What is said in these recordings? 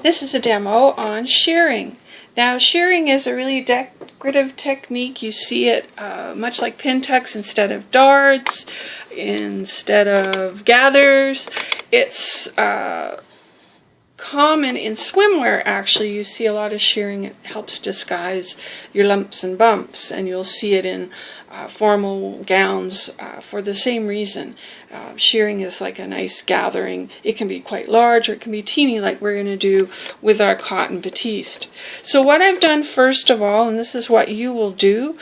This is a demo on shirring. Now, shirring is a really decorative technique. You see it much like pin tucks instead of darts, instead of gathers. It's common in swimwear, actually. You see a lot of shirring. It helps disguise your lumps and bumps, and you'll see it in formal gowns for the same reason. Shirring is like a nice gathering. It can be quite large or it can be teeny, like we're going to do with our cotton batiste. So what I've done first of all, and this is what you will do,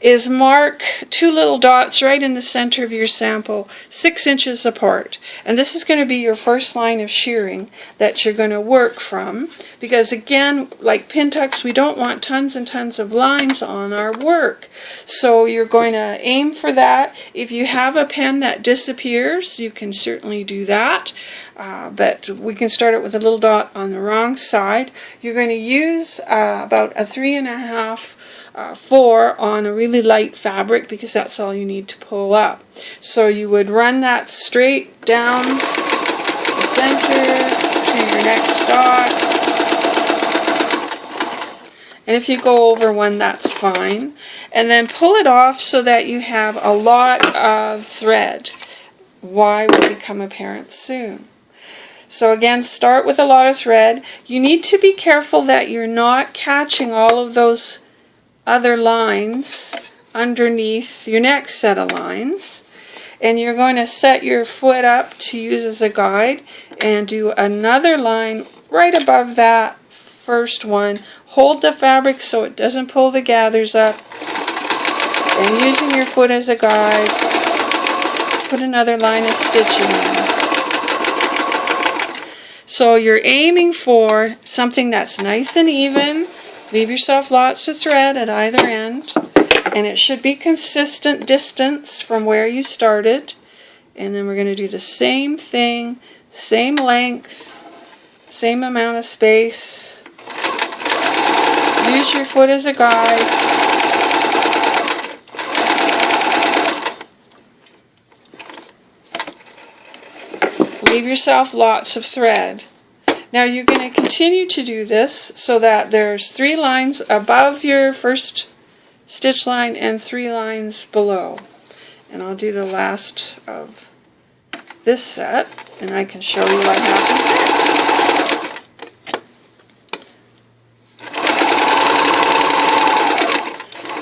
is mark two little dots right in the center of your sample, 6 inches apart. And this is going to be your first line of shirring that you're going to work from, because again, like pin tucks, we don't want tons and tons of lines on our work. So you're going to aim for that. If you have a pen that disappears, you can certainly do that. But we can start it with a little dot on the wrong side. You're going to use about a 3.5 4 on a really light fabric, because that's all you need to pull up. So you would run that straight down the center to your next dot, and if you go over one, that's fine, and then pull it off so that you have a lot of thread. Why will become apparent soon. So again, start with a lot of thread. You need to be careful that you're not catching all of those other lines underneath your next set of lines, and you're going to set your foot up to use as a guide and do another line right above that first one. Hold the fabric so it doesn't pull the gathers up, and using your foot as a guide, put another line of stitching in. So you're aiming for something that's nice and even. Leave yourself lots of thread at either end, and it should be consistent distance from where you started. And then we're going to do the same thing, same length, same amount of space. Use your foot as a guide. Leave yourself lots of thread. Now you're going to continue to do this so that there's 3 lines above your first stitch line and 3 lines below. And I'll do the last of this set, and I can show you what happens there.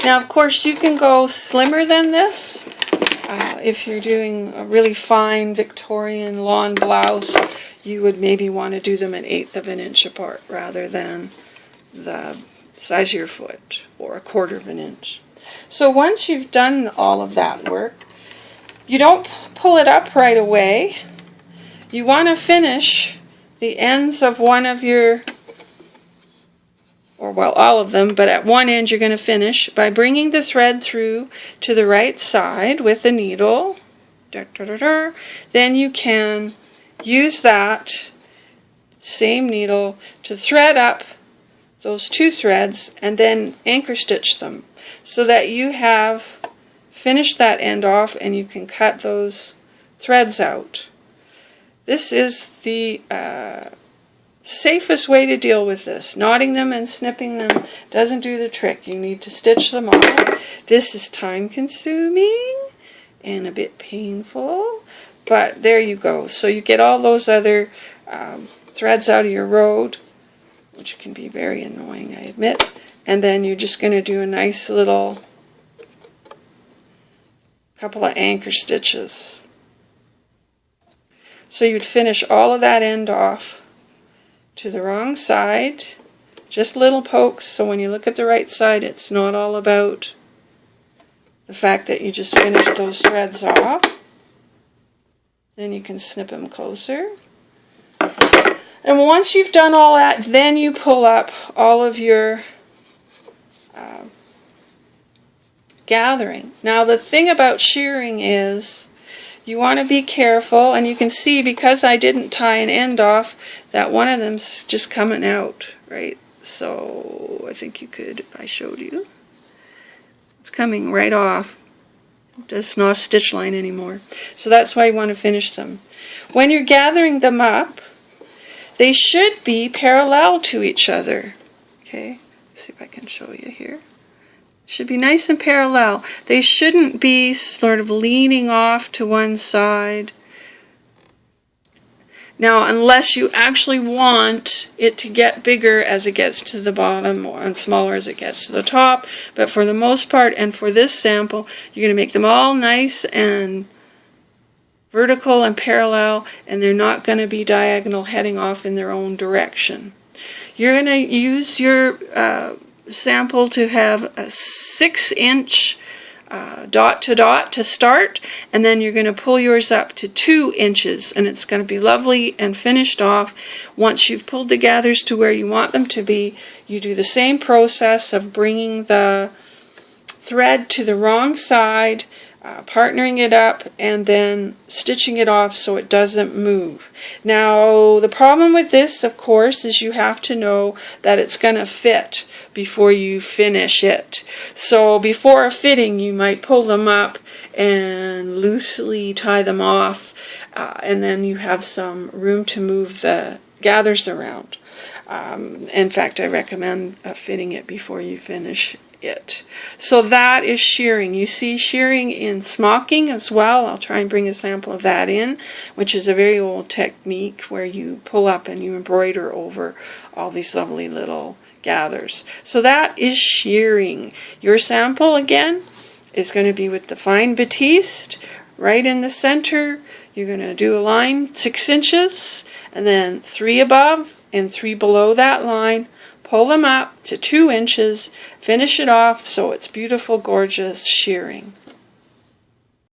Now of course you can go slimmer than this. If you're doing a really fine Victorian lawn blouse, you would maybe want to do them 1/8 of an inch apart rather than the size of your foot, or 1/4 of an inch. So once you've done all of that work, you don't pull it up right away. You want to finish the ends of one of your, or well, all of them, but at one end you're going to finish by bringing the thread through to the right side with the needle. Then you can use that same needle to thread up those 2 threads and then anchor stitch them so that you have finished that end off and you can cut those threads out. This is the safest way to deal with this. Knotting them and snipping them doesn't do the trick. You need to stitch them all. This is time consuming and a bit painful, but there you go. So you get all those other threads out of your road, which can be very annoying, I admit, and then you're just going to do a nice little couple of anchor stitches. So you'd finish all of that end off to the wrong side, just little pokes, so when you look at the right side, it's not all about the fact that you just finished those threads off. Then you can snip them closer. And once you've done all that, then you pull up all of your gathering. Now the thing about shirring is you want to be careful, and you can see because I didn't tie an end off that one of them's just coming out, right? So I think you could, if I showed you, it's coming right off. It's not a stitch line anymore. So that's why you want to finish them. When you're gathering them up, they should be parallel to each other. Okay, let's see if I can show you here. Should be nice and parallel. They shouldn't be sort of leaning off to one side. Now, unless you actually want it to get bigger as it gets to the bottom and smaller as it gets to the top, but for the most part, and for this sample, you're going to make them all nice and vertical and parallel, and they're not going to be diagonal heading off in their own direction. You're going to use your sample to have a 6-inch dot to dot to start, and then you're going to pull yours up to 2 inches, and it's going to be lovely and finished off. Once you've pulled the gathers to where you want them to be, you do the same process of bringing the thread to the wrong side, partnering it up, and then stitching it off so it doesn't move. Now, the problem with this, of course, is you have to know that it's going to fit before you finish it. So before fitting, you might pull them up and loosely tie them off, and then you have some room to move the gathers around. In fact, I recommend fitting it before you finish it. So that is shirring. You see shirring in smocking as well. I'll try and bring a sample of that in, which is a very old technique where you pull up and you embroider over all these lovely little gathers. So that is shirring. Your sample again is going to be with the fine batiste right in the center. You're going to do a line 6 inches and then 3 above and 3 below that line. Pull them up to 2 inches, finish it off so it's beautiful, gorgeous shirring.